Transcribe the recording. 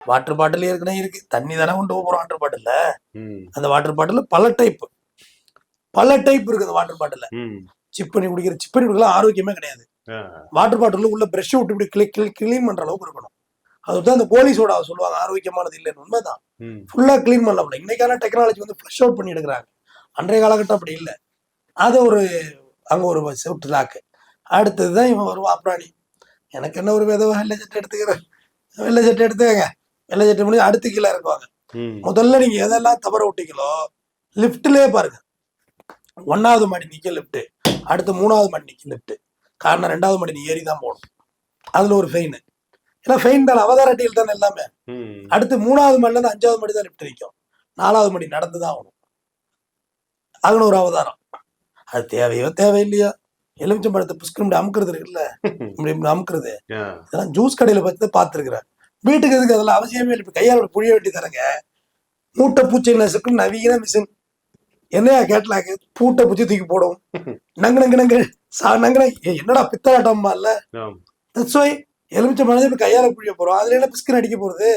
Water bottle ஏற்கனவே இருக்கு, தண்ணி தானே கொண்டு போறோம் வாட்டர் பாட்டில்ல. ம், அந்த வாட்டர் பாட்டில் பல டைப் இருக்கு அந்த வாட்டர் பாட்டில். ம். சிப் பண்ணி குடிக்கலாம் ஆரோக்கியமே கிடையாது. ஆ, வாட்டர் பாட்டில் உள்ள பிரஷ் விட்டு இப்படி கிளீன் பண்ற அளவுக்கு இருக்கணும். அதுதான் அந்த போலீஸோட சொல்லுவாங்க ஆரோக்கியமானது இல்லைன்னு. உண்மைதான். ம், ஃபுல்லா கிளீன் பண்ணல. இன்னைக்கான டெக்னாலஜி வந்து ஃப்ளஷ் அவுட் பண்ணி எடுக்கிறாங்க. அன்றைய காலகட்டம் அப்படி இல்லை. அது ஒரு அங்க ஒரு செவுட்டு லாக்கு. அடுத்ததுதான் இவன் வருவான் அப்ராணி. எனக்கு என்ன ஒரு விதவை வெள்ளை சட்டை எடுத்துக்கிறேன், வெள்ளை சட்டை எடுத்துக்கங்க, வெள்ளை சட்டை முடிஞ்சு அடுத்து கீழே இருக்குவாங்க. ம். முதல்ல நீங்க எதெல்லாம் தவற விட்டீங்களோ லிப்ட்லயே பாருங்க. 1வது மாடி நிக்க லிப்ட், அடுத்து 3வது மாடி நிக்க லிப்ட். காரணம் 2வது மாடி நீ ஏறி தான் போகணும். அதுல ஒரு ஃபெயின். ஏன்னா ஃபெயின் தான் அவதாரட்டியில் தானே எல்லாமே. ம். அடுத்து 3வது மாடில இருந்து 5வது மாடி தான் லிப்ட் நிற்கும். 4வது மாடி நடந்துதான் ஆகணும். அதுல ஒரு அவதாரம். அது தேவையோ தேவையில்லையோ, எலுமிச்சம் பழத்தை புஷ்கு இப்படி அமுக்குறது இருக்குல்ல, இப்படி அமுக்குறது, ஆ, இதெல்லாம் ஜூஸ் கடையில பத்தி பார்த்துருக்கிறேன். வீட்டுக்கு எதுக்கு அதெல்லாம் அவசியமே இல்லை. கையால் புழிய வேண்டி தரங்க. மூட்டை பூச்சி நசுக்கு நவீன மிஷின். என்னையா கேட்டலாக்கு பூட்டை பூச்சி தூக்கி போடும். நங்கு நங்கு நங்கு நங்குன என்னடா பித்தலாட்டம்மா இல்ல. ஆம். தட்ஸ் வை எலுமிச்சம் பழத்தை இப்படி கையால புழிய போறோம். அதுல என்ன பிஸ்கன் அடிக்க போறது.